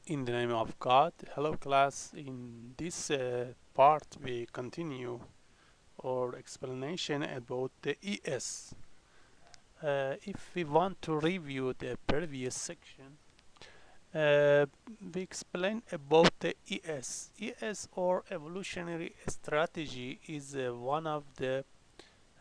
In the name of God, hello class. In this part, we continue our explanation about the ES. If we want to review the previous section, uh, we explain about the ES. ES or evolutionary strategy is one of the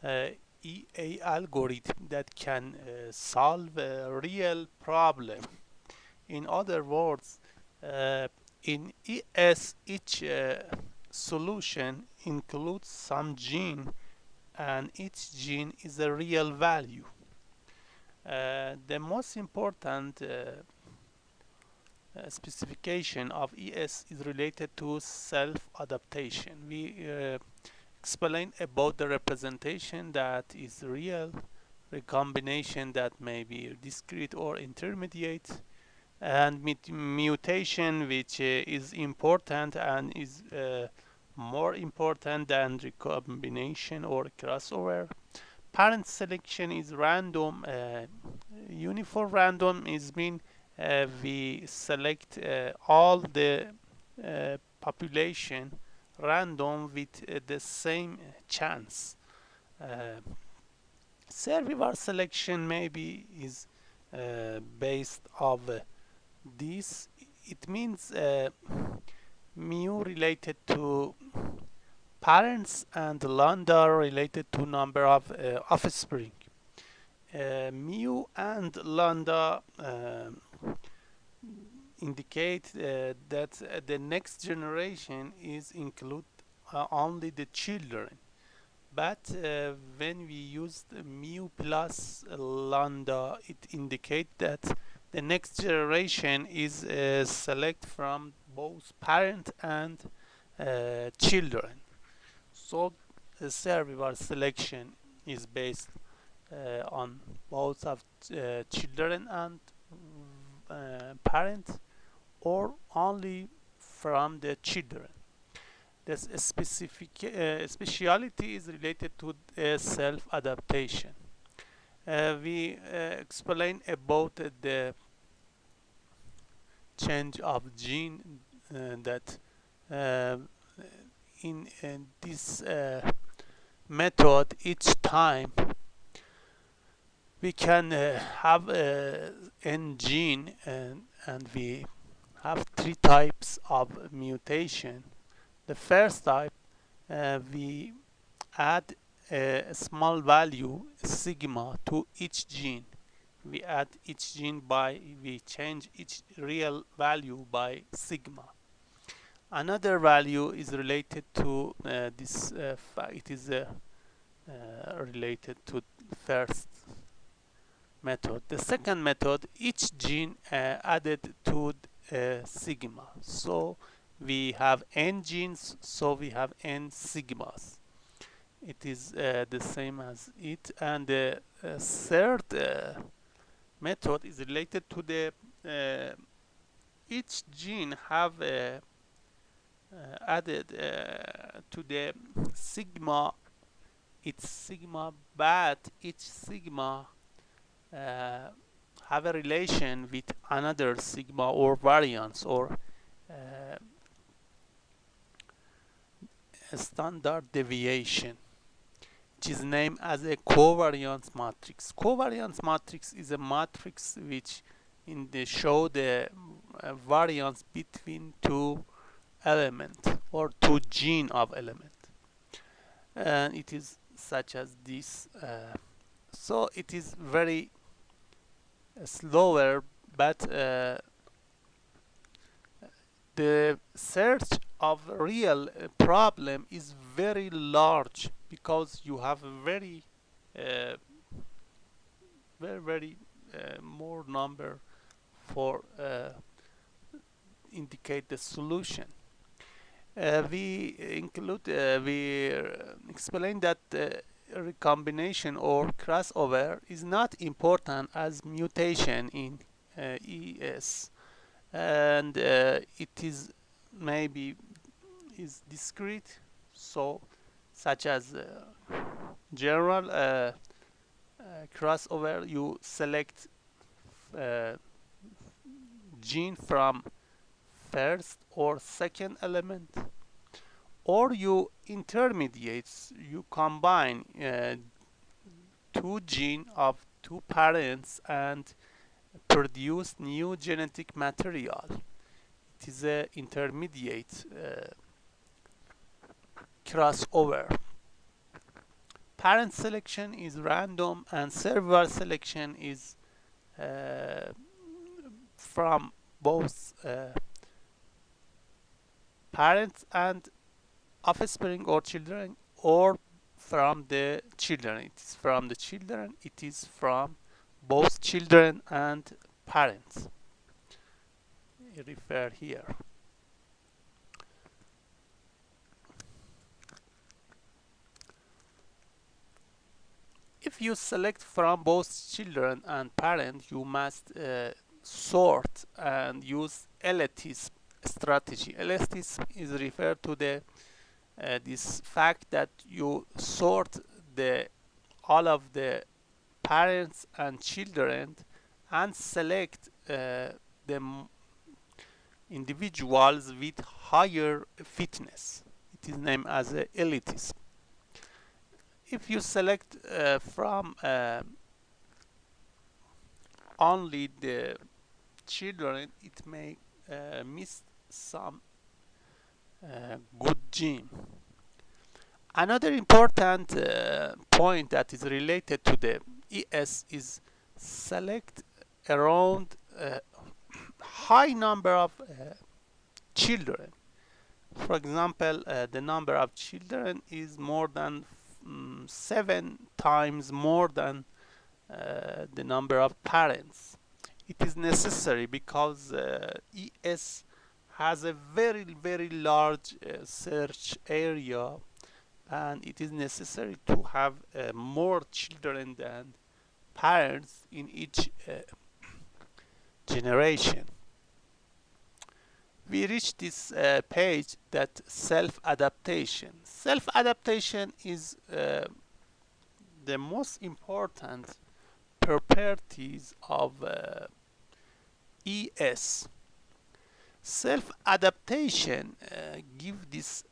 uh, EA algorithm that can solve a real problem. In other words, uh, in ES, each solution includes some gene, and each gene is a real value. The most important specification of ES is related to self-adaptation. We explain about the representation that is real, recombination that may be discrete or intermediate, and mutation, which is important and is more important than recombination or crossover. Parent selection is random. Uniform random is mean we select all the population random with the same chance. Uh, Survivor selection maybe is based of this. It means mu related to parents and lambda related to number of offspring. Mu and lambda indicate that the next generation is include only the children. But when we use the mu plus lambda, it indicates that the next generation is select from both parent and children. So cerebral selection is based on both of children and parents, or only from the children. The specific speciality is related to self-adaptation. We explain about the change of gene that uh, in this method each time we can have n gene, and we have three types of mutation. The first type, we add a small value sigma to each gene. We add each gene by, we change each real value by sigma. Another value is related to this, it is related to first method. The second method, each gene added to sigma. So we have n genes, so we have n sigmas. It is the same as it. And the third method is related to the each gene have added to the sigma, its sigma, but each sigma uh, have a relation with another sigma or variance or a standard deviation, which is named as a covariance matrix. Covariance matrix is a matrix which in the show the variance between two element or two gene of element, and it is such as this. So it is very slower, but the search of real problem is very large because you have a uh, very more number for indicate the solution. We explain that recombination or crossover is not important as mutation in ES, and it is maybe is discrete, so such as general crossover, you select uh, gene from first or second element, or you intermediates, you combine two genes of two parents and produce new genetic material. It is a intermediate crossover. Parent selection is random and server selection is uh, from both parents and offspring or children, or from the children. It is from the children, it is from both children and parents. I refer here. If you select from both children and parents, you must sort and use elitism strategy. Elitism is referred to the this fact that you sort the all of the parents and children and select the individuals with higher fitness. It is named as elitism. If you select from only the children, it may miss some good gene. Another important point that is related to the ES is select around a high number of children. For example, the number of children is more than 7 times more than the number of parents. It is necessary because ES has a very large search area, and it is necessary to have more children than parents in each generation. We reach this page that self-adaptation. Self-adaptation is the most important properties of ES. Self-adaptation give this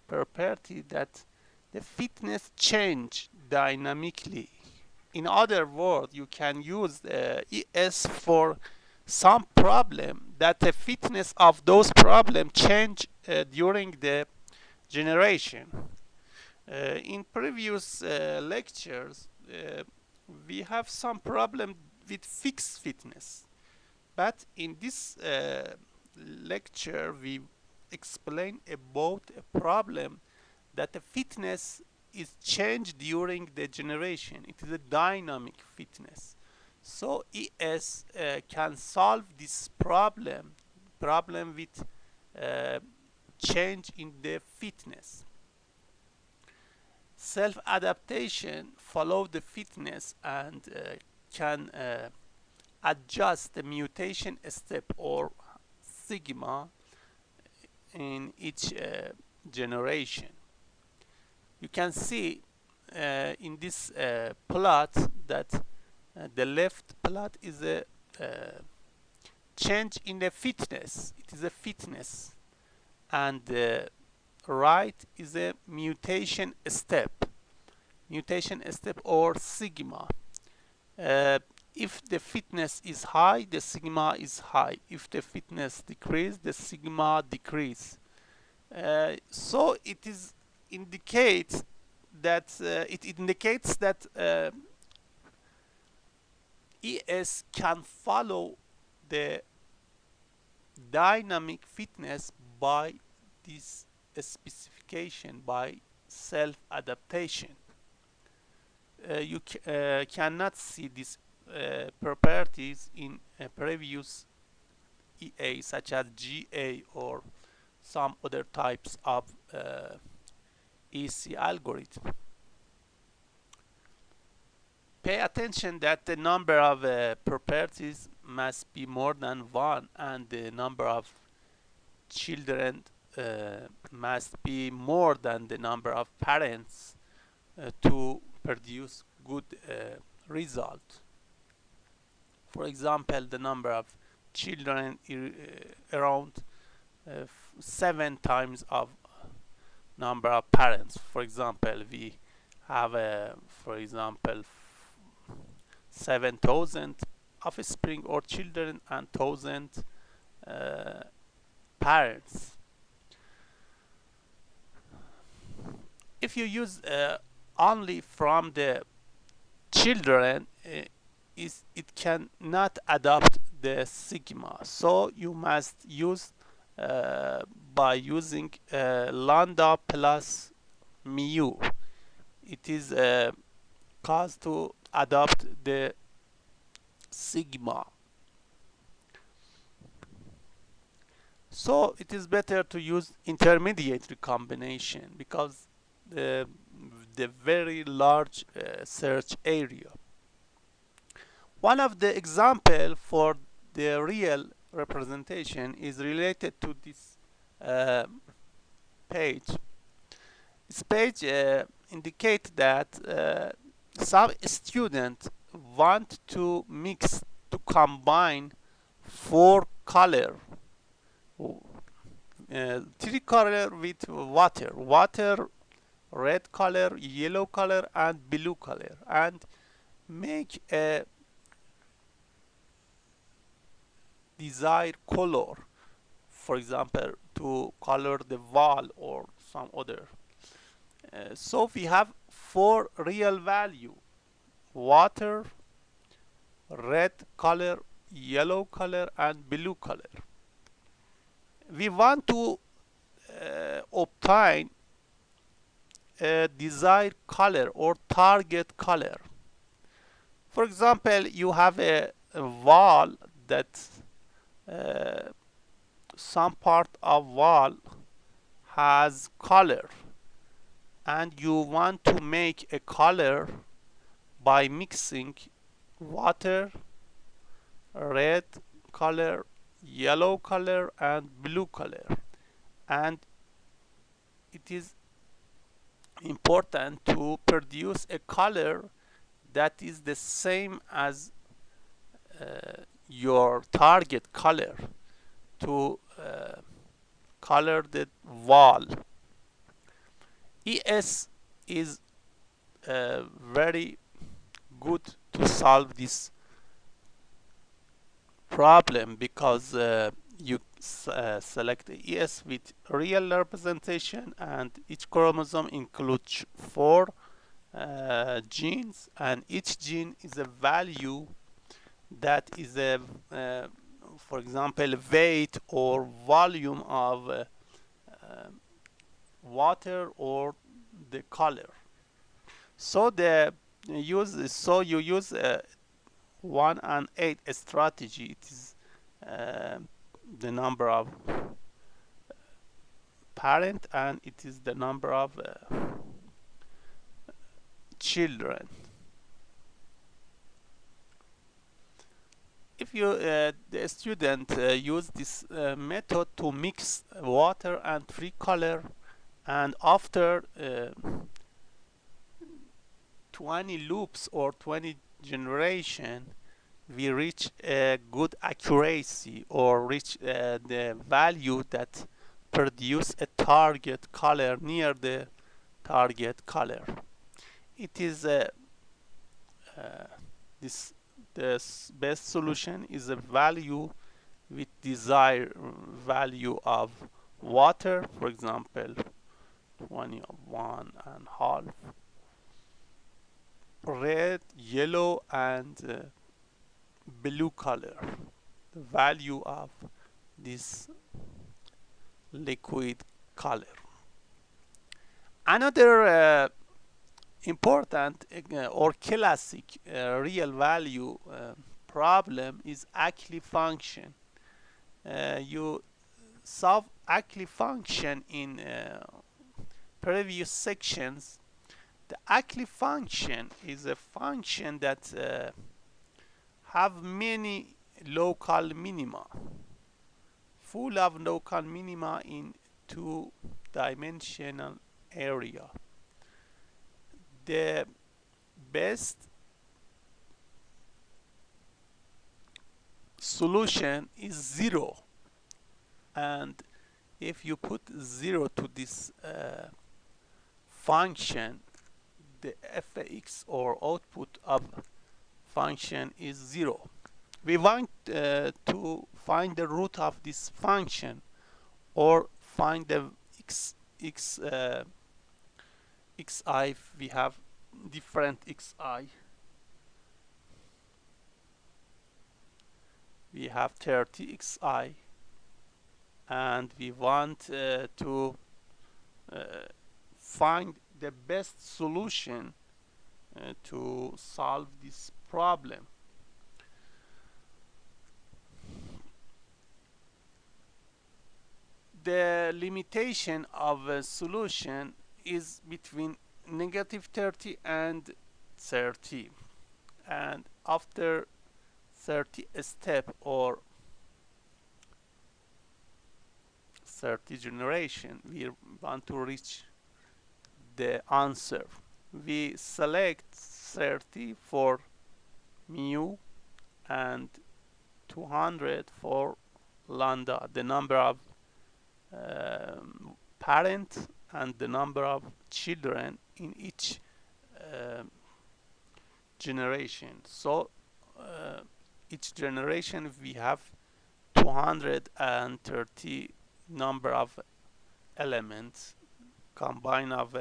property that the fitness change dynamically. In other words, you can use ES for some problem that the fitness of those problem change during the generation. In previous lectures, we have some problem with fixed fitness, but in this lecture we explain about a problem that the fitness is changed during the generation. It is a dynamic fitness. So ES can solve this problem with change in the fitness. Self-adaptation follow the fitness and can adjust the mutation step or sigma in each generation. You can see in this plot that the left plot is a change in the fitness. It is a fitness, and the right is a mutation step or sigma. If the fitness is high, the sigma is high. If the fitness decrease, the sigma decrease. So it is indicates that ES can follow the dynamic fitness by this specification, by self-adaptation. You cannot see these properties in previous EA, such as GA or some other types of EC algorithm. Pay attention that the number of properties must be more than one, and the number of children must be more than the number of parents to produce good result. For example, the number of children around 7 times of number of parents. For example, we have for example 7,000 offspring or children and 1,000 parents. If you use only from the children, it cannot adopt the sigma, so you must use by using lambda plus mu. It is cause to adopt the sigma. So it is better to use intermediate recombination because the very large search area. One of the example for the real representation is related to this page. This page indicates that some students want to mix, to combine 4 color, 3 color with water, red color, yellow color, and blue color, and make a desired color, for example, to color the wall or some other. So we have 4 real value: water, red color, yellow color, and blue color. We want to obtain a desired color or target color. For example, you have a wall that some part of wall has color, and you want to make a color by mixing water, red color, yellow color, and blue color. And it is important to produce a color that is the same as your target color to color the wall. ES is very good to solve this problem because you select ES with real representation, and each chromosome includes 4 genes, and each gene is a value that is a for example weight or volume of water or the color. So you use 1 and 8 strategy. It is the number of parent, and it is the number of children. If the student use this method to mix water and 3 color, and after 20 loops or 20 generation, we reach a good accuracy or reach the value that produce a target color near the target color. It is the best solution is a value with desired value of water, for example 21.5, red, yellow, and blue color, the value of this liquid color. Another important or classic real value problem is Ackley function. You solve Ackley function in previous sections. The Ackley function is a function that have many local minima, full of local minima in 2-dimensional area. The best solution is 0, and if you put 0 to this function, the fx or output of function is 0. We want to find the root of this function, or find the xi if we have different xi. We have 30 xi, and we want to find the best solution to solve this problem. The limitation of a solution is between -30 and 30, and after 30 step or 30 generation, we want to reach the answer. We select 30 for mu and 200 for lambda, the number of parents and the number of children in each generation. So each generation we have 230 number of elements combined of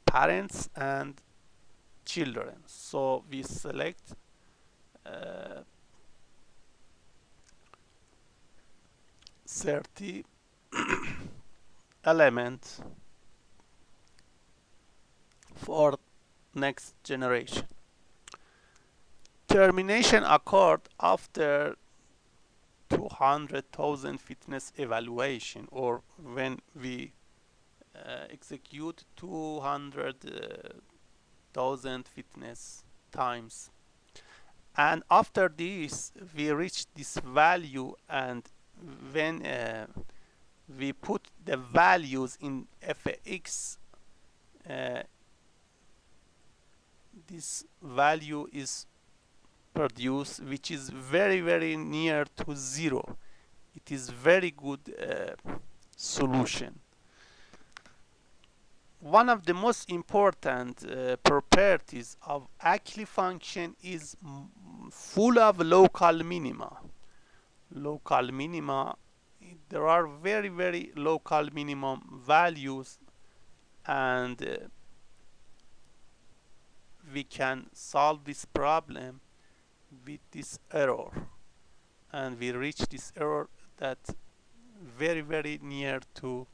parents and children. So we select 30 elements for next generation. Termination occurred after 200,000 fitness evaluation, or when we execute 200,000 fitness times. And after this, we reach this value, and when we put the values in fx, this value is produced, which is very near to 0. It is very good solution. One of the most important properties of Ackley function is full of local minima. Local minima, there are very local minimum values, and we can solve this problem with this error, and we reach this error that very near to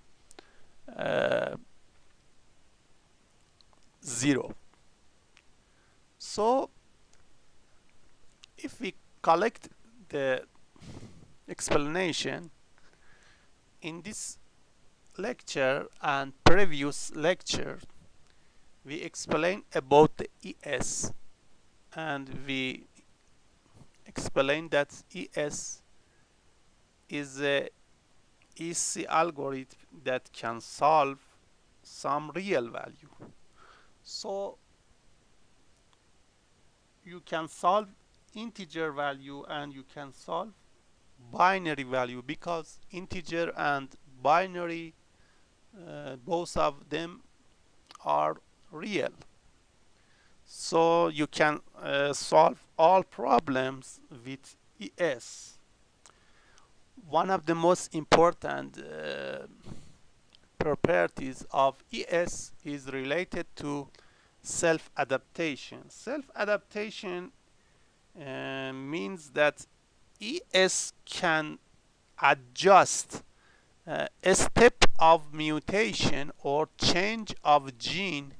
0. So if we collect the explanation in this lecture and previous lecture, we explain about the ES, and we explain that ES is a easy algorithm that can solve some real value. So you can solve integer value and you can solve binary value, because integer and binary, both of them are real. So you can solve all problems with ES. One of the most important properties of ES is related to self-adaptation. Self-adaptation means that ES can adjust a step of mutation or change of gene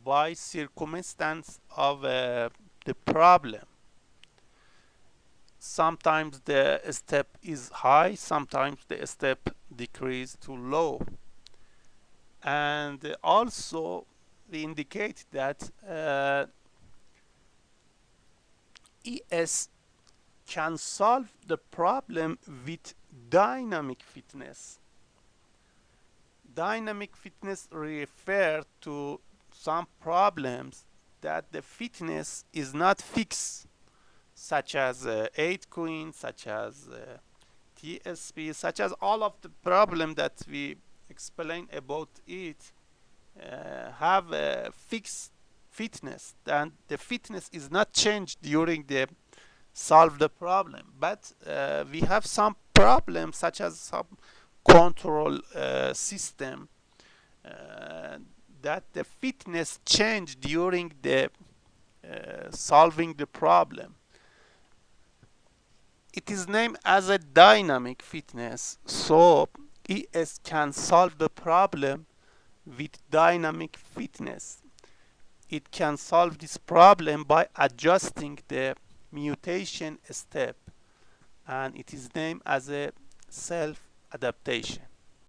by circumstance of the problem. Sometimes the step is high, sometimes the step decrease to low. And also we indicate that ES can solve the problem with dynamic fitness. Dynamic fitness refers to some problems that the fitness is not fixed. such as 8 queen, such as TSP, such as all of the problem that we explain about it have a fixed fitness, and the fitness is not changed during the solve the problem. But we have some problems such as some control system uh, that the fitness change during the solving the problem. It is named as a dynamic fitness, so ES can solve the problem with dynamic fitness. It can solve this problem by adjusting the mutation step, and it is named as a self-adaptation.